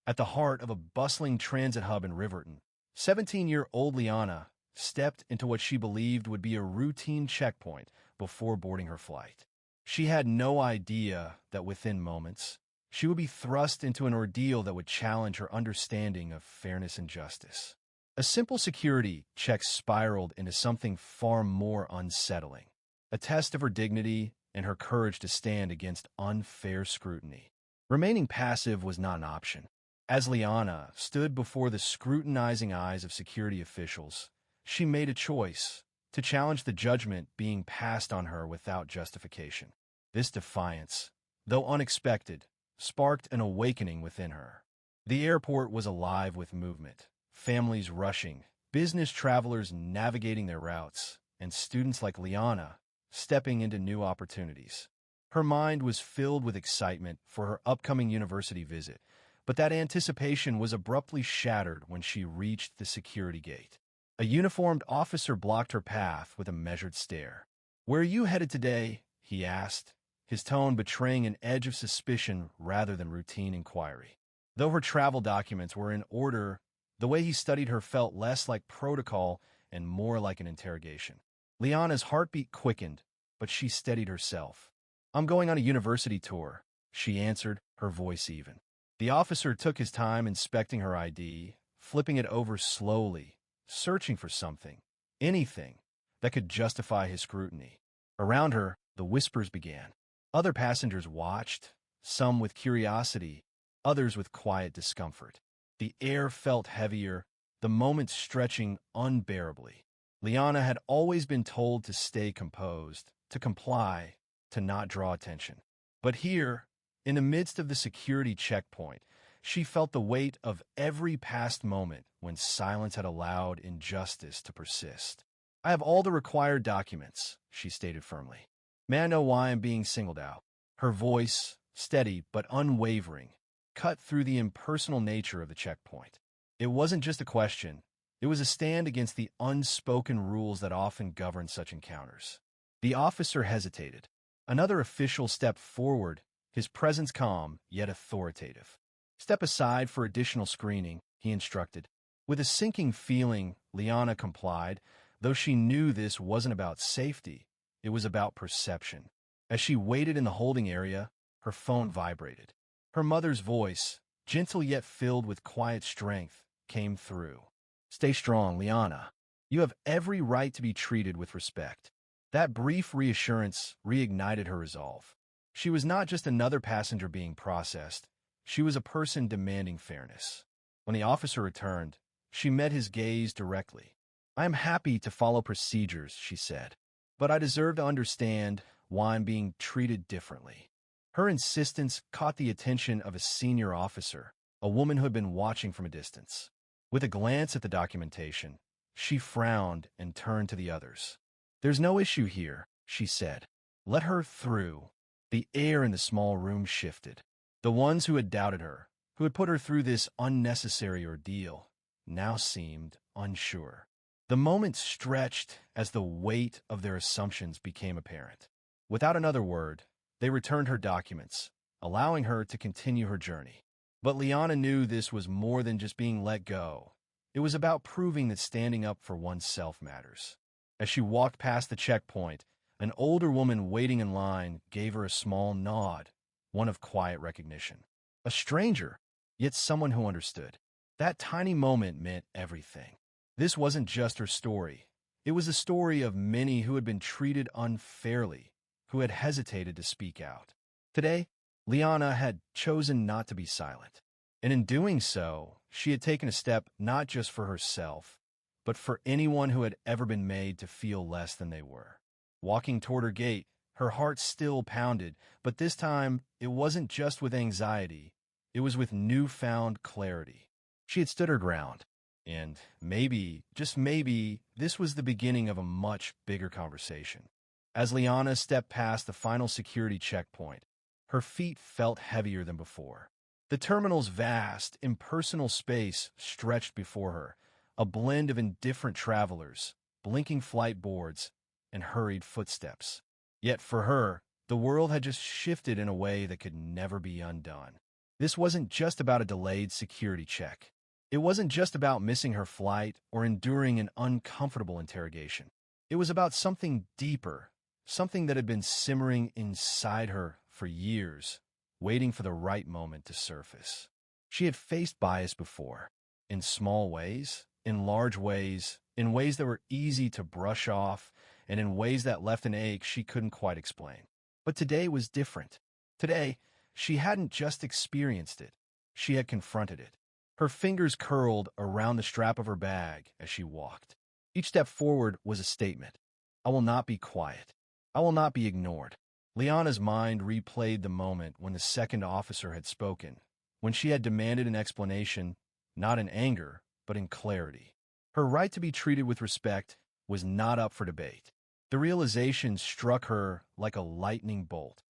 At the heart of a bustling transit hub in Riverton, 17-year-old Liana stepped into what she believed would be a routine checkpoint before boarding her flight. She had no idea that within moments, she would be thrust into an ordeal that would challenge her understanding of fairness and justice. A simple security check spiraled into something far more unsettling, a test of her dignity and her courage to stand against unfair scrutiny. Remaining passive was not an option. As Liana stood before the scrutinizing eyes of security officials, she made a choice to challenge the judgment being passed on her without justification. This defiance, though unexpected, sparked an awakening within her. The airport was alive with movement, families rushing, business travelers navigating their routes, and students like Liana stepping into new opportunities. Her mind was filled with excitement for her upcoming university visit, but that anticipation was abruptly shattered when she reached the security gate. A uniformed officer blocked her path with a measured stare. "Where are you headed today?" he asked, his tone betraying an edge of suspicion rather than routine inquiry. Though her travel documents were in order, the way he studied her felt less like protocol and more like an interrogation. Liana's heartbeat quickened, but she steadied herself. "I'm going on a university tour," she answered, her voice even. The officer took his time inspecting her ID, flipping it over slowly, searching for something, anything, that could justify his scrutiny. Around her, the whispers began. Other passengers watched, some with curiosity, others with quiet discomfort. The air felt heavier, the moments stretching unbearably. Liana had always been told to stay composed, to comply, to not draw attention. But here, in the midst of the security checkpoint, she felt the weight of every past moment when silence had allowed injustice to persist. "I have all the required documents," she stated firmly. "May I know why I'm being singled out?" Her voice, steady but unwavering, cut through the impersonal nature of the checkpoint. It wasn't just a question. It was a stand against the unspoken rules that often govern such encounters. The officer hesitated. Another official stepped forward, his presence calm yet authoritative. "Step aside for additional screening," he instructed. With a sinking feeling, Liana complied, though she knew this wasn't about safety, it was about perception. As she waited in the holding area, her phone vibrated. Her mother's voice, gentle yet filled with quiet strength, came through. "Stay strong, Liana. You have every right to be treated with respect." That brief reassurance reignited her resolve. She was not just another passenger being processed. She was a person demanding fairness. When the officer returned, she met his gaze directly. "I am happy to follow procedures," she said, "but I deserve to understand why I'm being treated differently." Her insistence caught the attention of a senior officer, a woman who had been watching from a distance. With a glance at the documentation, she frowned and turned to the others. "There's no issue here," she said. "Let her through." The air in the small room shifted. The ones who had doubted her, who had put her through this unnecessary ordeal, now seemed unsure. The moment stretched as the weight of their assumptions became apparent. Without another word, they returned her documents, allowing her to continue her journey. But Liana knew this was more than just being let go. It was about proving that standing up for oneself matters. As she walked past the checkpoint, an older woman waiting in line gave her a small nod, one of quiet recognition. A stranger, yet someone who understood. That tiny moment meant everything. This wasn't just her story. It was the story of many who had been treated unfairly, who had hesitated to speak out. Today, Liana had chosen not to be silent. And in doing so, she had taken a step not just for herself, but for anyone who had ever been made to feel less than they were. Walking toward her gate, her heart still pounded, but this time it wasn't just with anxiety, it was with newfound clarity. She had stood her ground, and maybe, just maybe, this was the beginning of a much bigger conversation. As Liana stepped past the final security checkpoint, her feet felt heavier than before. The terminal's vast, impersonal space stretched before her, a blend of indifferent travelers, blinking flight boards, and hurried footsteps. Yet for her, the world had just shifted in a way that could never be undone. This wasn't just about a delayed security check. It wasn't just about missing her flight or enduring an uncomfortable interrogation. It was about something deeper, something that had been simmering inside her for years, waiting for the right moment to surface. She had faced bias before, in small ways, in large ways, in ways that were easy to brush off, and in ways that left an ache she couldn't quite explain. But today was different. Today, she hadn't just experienced it, she had confronted it. Her fingers curled around the strap of her bag as she walked. Each step forward was a statement. I will not be quiet. I will not be ignored. Liana's mind replayed the moment when the second officer had spoken, when she had demanded an explanation, not in anger, but in clarity. Her right to be treated with respect was not up for debate. The realization struck her like a lightning bolt.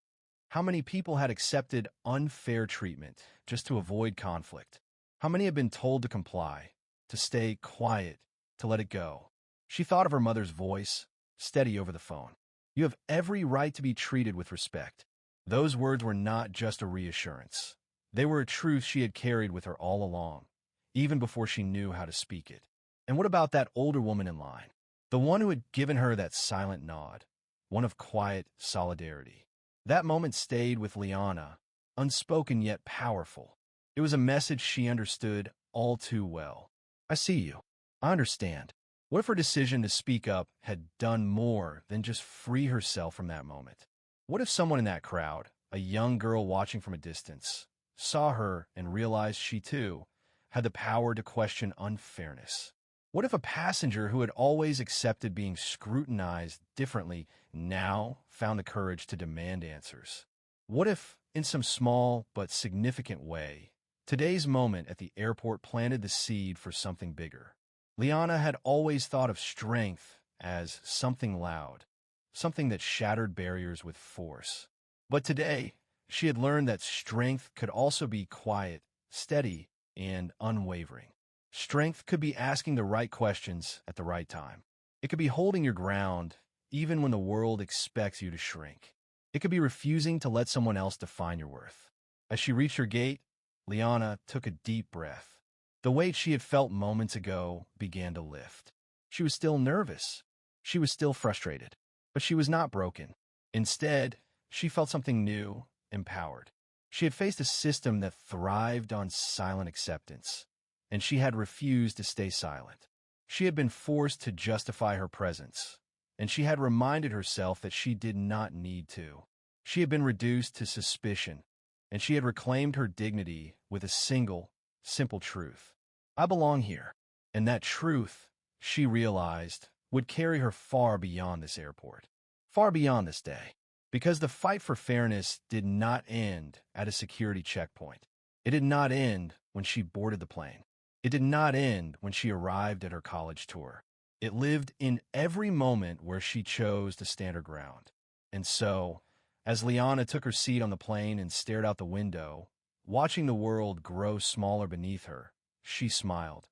How many people had accepted unfair treatment just to avoid conflict? How many had been told to comply, to stay quiet, to let it go? She thought of her mother's voice, steady over the phone. You have every right to be treated with respect. Those words were not just a reassurance. They were a truth she had carried with her all along, even before she knew how to speak it. And what about that older woman in line? The one who had given her that silent nod, one of quiet solidarity. That moment stayed with Liana, unspoken yet powerful. It was a message she understood all too well. I see you. I understand. What if her decision to speak up had done more than just free herself from that moment? What if someone in that crowd, a young girl watching from a distance, saw her and realized she too had the power to question unfairness? What if a passenger who had always accepted being scrutinized differently now found the courage to demand answers? What if, in some small but significant way, today's moment at the airport planted the seed for something bigger? Liana had always thought of strength as something loud, something that shattered barriers with force. But today, she had learned that strength could also be quiet, steady, and unwavering. Strength could be asking the right questions at the right time. It could be holding your ground even when the world expects you to shrink. It could be refusing to let someone else define your worth. As she reached her gate, Liana took a deep breath. The weight she had felt moments ago began to lift. She was still nervous. She was still frustrated. But she was not broken. Instead, she felt something new, empowered. She had faced a system that thrived on silent acceptance, and she had refused to stay silent. She had been forced to justify her presence, and she had reminded herself that she did not need to. She had been reduced to suspicion, and she had reclaimed her dignity with a single, simple truth. I belong here. And that truth, she realized, would carry her far beyond this airport, far beyond this day. Because the fight for fairness did not end at a security checkpoint. It did not end when she boarded the plane. It did not end when she arrived at her college tour. It lived in every moment where she chose to stand her ground. And so, as Liana took her seat on the plane and stared out the window, watching the world grow smaller beneath her, she smiled.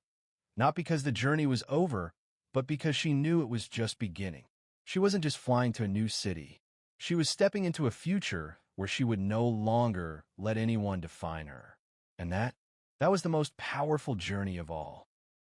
Not because the journey was over, but because she knew it was just beginning. She wasn't just flying to a new city. She was stepping into a future where she would no longer let anyone define her. And that was the most powerful journey of all.